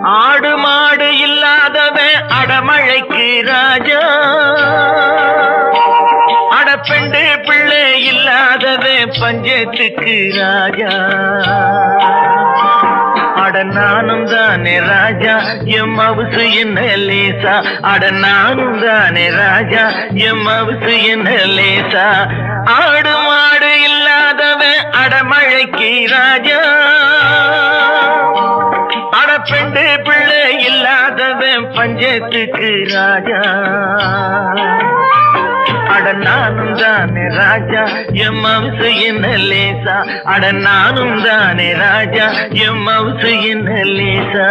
ஆடு மாடு இல்லாதவன் அடமழைக்கு ராஜா, அடப்பெண்டு பிள்ளை இல்லாதவன் பஞ்சத்துக்கு ராஜா. அட நானும் தானே ராஜா, எம் மவுசு என்ன லேசா. அட நானும் தானே ராஜா, எம் மவுசு என்ன லேசா. ஆடு மாடு இல்லாதவன் அடமழைக்கு ராஜா, அடப்பெண்டு பிள்ளை இல்லாதவன் பஞ்சத்துக்கு ராஜா. அட நானும் தானே ராஜா, எம் மவுசு என்ன லேசா. அட நானும் தானே ராஜா, எம் மவுசு என்ன லேசா.